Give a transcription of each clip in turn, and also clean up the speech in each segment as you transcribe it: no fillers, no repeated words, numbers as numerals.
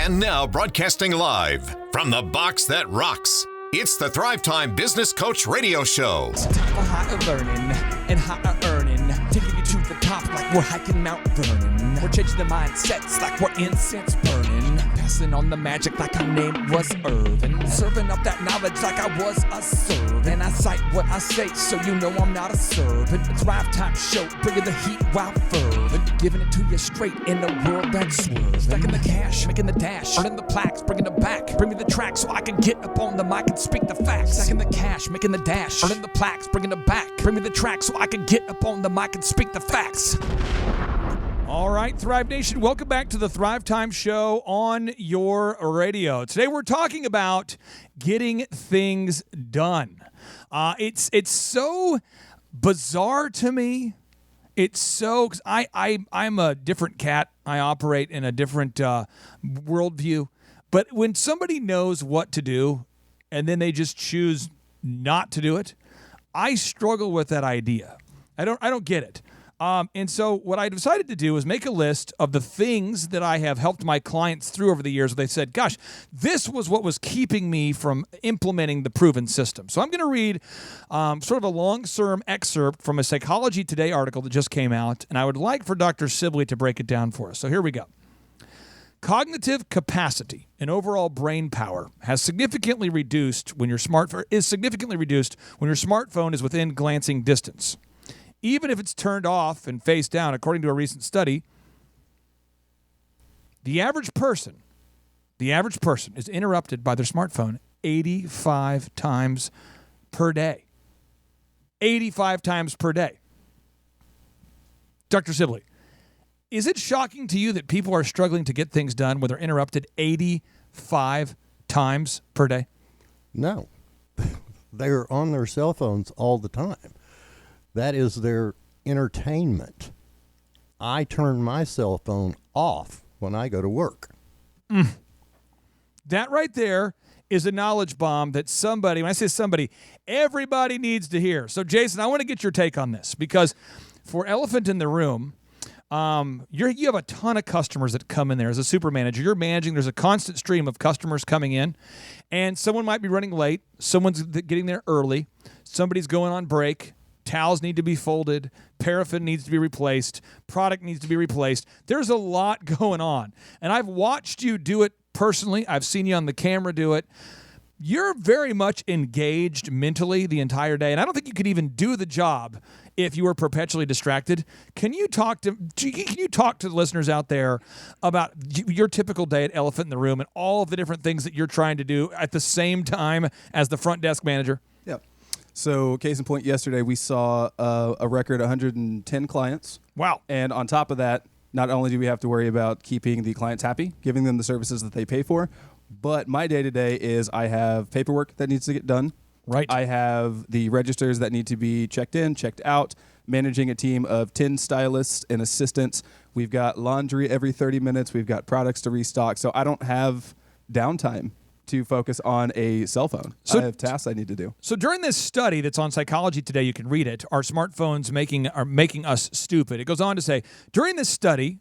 And now broadcasting live from the box that rocks, it's the Thrivetime Business Coach Radio Show. It's time for higher learning and higher earning, taking you to the top like we're hiking Mount Vernon. We're changing the mindsets like we're incense burning, passing on the magic like our name was Irvin, serving up that knowledge like I was a servant. And I cite what I say so you know I'm not a servant. It's Thrivetime Show, bringing the heat while fervent, giving it to you straight in a world that's swerving. Stacking the cash, making the dash, earning the plaques, bringing it back. Bring me the track so I can get up on the mic and speak the facts. Stacking the cash, making the dash, earning the plaques, bringing it back. Bring me the track so I can get up on the mic and speak the facts. All right, Thrive Nation, welcome back to the Thrivetime Show on your radio. Today we're talking about getting things done. It's so bizarre to me. It's so, cause I'm a different cat. I operate in a different worldview. But when somebody knows what to do and then they just choose not to do it, I struggle with that idea. I don't get it. And so what I decided to do was make a list of the things that I have helped my clients through over the years. They said, gosh, this was what was keeping me from implementing the proven system. So I'm going to read sort of a long-term excerpt from a Psychology Today article that just came out, and I would like for Dr. Sibley to break it down for us. So here we go. Cognitive capacity and overall brain power has significantly reduced when your smartphone is within glancing distance. Even if it's turned off and face down, according to a recent study, the average person is interrupted by their smartphone 85 times per day. 85 times per day. Dr. Sibley, is it shocking to you that people are struggling to get things done when they're interrupted 85 times per day? No. They're on their cell phones all the time. That is their entertainment. I turn my cell phone off when I go to work. That right there is a knowledge bomb that somebody, when I say somebody, everybody needs to hear. So, Jason, I want to get your take on this because for Elephant in the Room, you have a ton of customers that come in there as a super manager. You're managing. There's a constant stream of customers coming in, and someone might be running late. Someone's getting there early. Somebody's going on break. Towels need to be folded. Paraffin needs to be replaced. Product needs to be replaced. There's a lot going on. And I've watched you do it personally. I've seen you on the camera do it. You're very much engaged mentally the entire day. And I don't think you could even do the job if you were perpetually distracted. Can you talk to the listeners out there about your typical day at Elephant in the Room and all of the different things that you're trying to do at the same time as the front desk manager? Yep. So, case in point, yesterday we saw a record 110 clients. Wow. And on top of that, not only do we have to worry about keeping the clients happy, giving them the services that they pay for, but my day-to-day is I have paperwork that needs to get done. Right. I have the registers that need to be checked in, checked out, managing a team of 10 stylists and assistants. We've got laundry every 30 minutes. We've got products to restock. So I don't have downtime to focus on a cell phone. So I have tasks I need to do. So during this study that's on Psychology Today, you can read it, Are Smartphones Making Us Stupid? It goes on to say, during this study,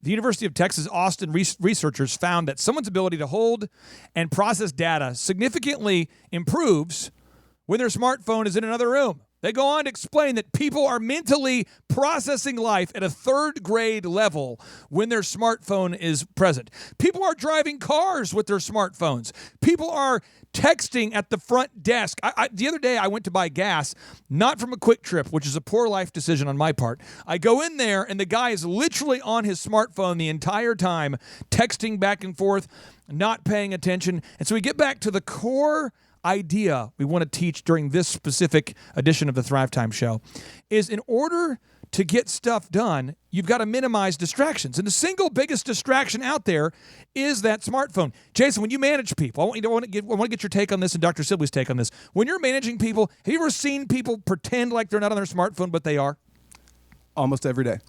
the University of Texas Austin researchers found that someone's ability to hold and process data significantly improves when their smartphone is in another room. They go on to explain that people are mentally processing life at a third grade level when their smartphone is present. People are driving cars with their smartphones. People are texting at the front desk. The other day, I went to buy gas, not from a Quick Trip, which is a poor life decision on my part. I go in there, and the guy is literally on his smartphone the entire time, texting back and forth, not paying attention. And so we get back to the core idea we want to teach during this specific edition of the Thrivetime Show is in order to get stuff done, you've got to minimize distractions. And the single biggest distraction out there is that smartphone. Jason, when you manage people, I want to get your take on this and Dr. Sibley's take on this. When you're managing people, have you ever seen people pretend like they're not on their smartphone, but they are? Almost every day.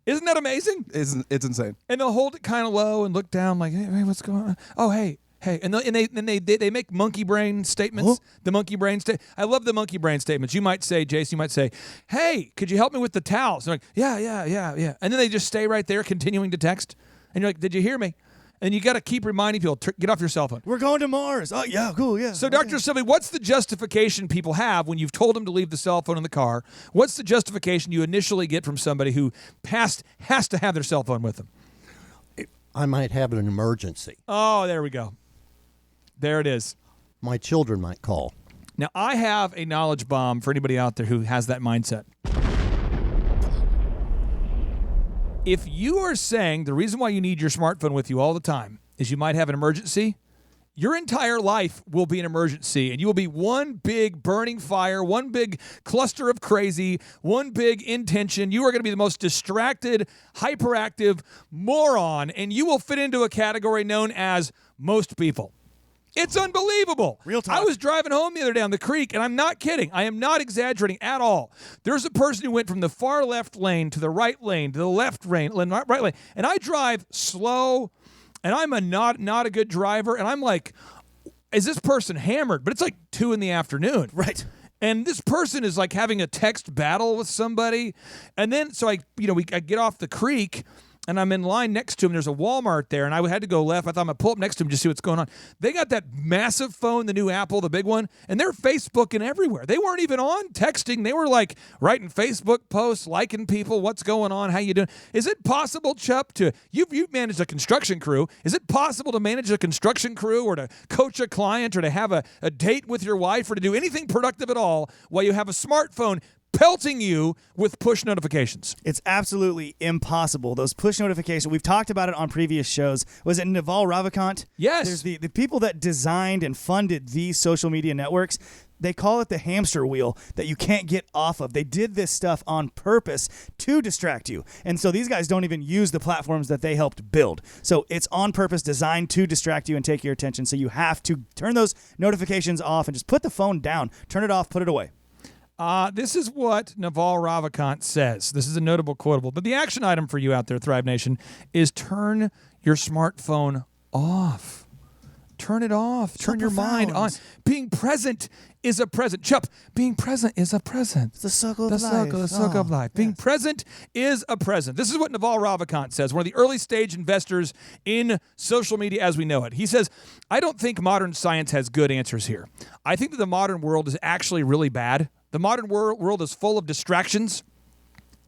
Isn't that amazing? It's insane. And they'll hold it kind of low and look down like, hey, what's going on? Oh, hey, and they make monkey brain statements. Oh. The monkey brain I love the monkey brain statements. You might say, Jason, hey, could you help me with the towels? They're like, yeah. And then they just stay right there continuing to text. And you're like, did you hear me? And you got to keep reminding people, get off your cell phone. We're going to Mars. Oh, yeah, cool, yeah. So, Dr. Sylvie, what's the justification people have when you've told them to leave the cell phone in the car? What's the justification you initially get from somebody who has to have their cell phone with them? I might have an emergency. Oh, there we go. There it is. My children might call. Now, I have a knowledge bomb for anybody out there who has that mindset. If you are saying the reason why you need your smartphone with you all the time is you might have an emergency, your entire life will be an emergency, and you will be one big burning fire, one big cluster of crazy, one big intention. You are going to be the most distracted, hyperactive moron, and you will fit into a category known as most people. It's unbelievable. Real talk. I was driving home the other day on the creek, and I'm not kidding. I am not exaggerating at all. There's a person who went from the far left lane to the right lane to the left lane, right lane, and I drive slow, and I'm not a good driver, and I'm like, is this person hammered? But it's like 2 p.m. Right. And this person is like having a text battle with somebody, and then so I get off the creek. And I'm in line next to him. There's a Walmart there, and I had to go left. I thought I'm going to pull up next to him just to see what's going on. They got that massive phone, the new Apple, the big one, and they're Facebooking everywhere. They weren't even on texting. They were like writing Facebook posts, liking people, what's going on, how you doing. Is it possible, Chup, you've managed a construction crew. Is it possible to manage a construction crew or to coach a client or to have a date with your wife or to do anything productive at all while you have a smartphone pelting you with push notifications? It's absolutely impossible. Those push notifications, we've talked about it on previous shows. Was it Naval Ravikant? Yes. There's the people that designed and funded these social media networks. They call it the hamster wheel that you can't get off of. They did this stuff on purpose to distract you. And so these guys don't even use the platforms that they helped build. So it's on purpose designed to distract you and take your attention. So you have to turn those notifications off and just put the phone down. Turn it off, put it away. This is what Naval Ravikant says. This is a notable quotable. But the action item for you out there, Thrive Nation, is turn your smartphone off. Turn it off. Turn your mind on. Being present is a present. Chup, being present is a present. It's the circle of life. The circle of life. Being present is a present. This is what Naval Ravikant says, one of the early stage investors in social media as we know it. He says, I don't think modern science has good answers here. I think that the modern world is actually really bad. The modern world is full of distractions.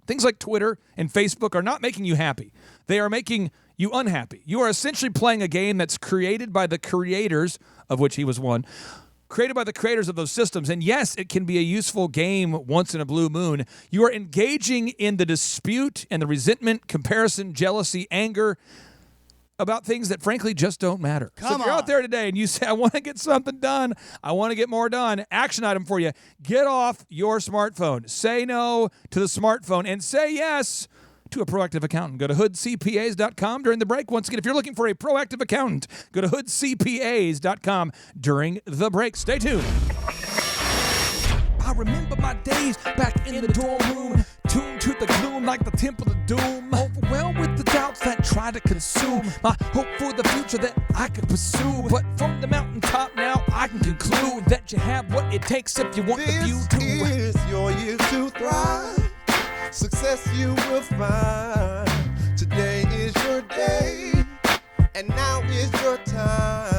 Things like Twitter and Facebook are not making you happy. They are making you unhappy. You are essentially playing a game that's created by the creators, of which he was one, created by the creators of those systems. And yes, it can be a useful game once in a blue moon. You are engaging in the dispute and the resentment, comparison, jealousy, anger about things that frankly just don't matter. So if you're out there today and you say, I want to get something done, I want to get more done, action item for you, get off your smartphone. Say no to the smartphone and say yes to a proactive accountant. Go to hoodcpas.com during the break. Once again, if you're looking for a proactive accountant, go to hoodcpas.com during the break. Stay tuned. I remember my days back in the dorm room, tuned to the gloom like the temple of doom, overwhelmed with the doubts that try to consume my hope for the future that I could pursue. But from the mountaintop now I can conclude that you have what it takes if you want the view to. This is your year to thrive. Success you will find. Today is your day, and now is your time.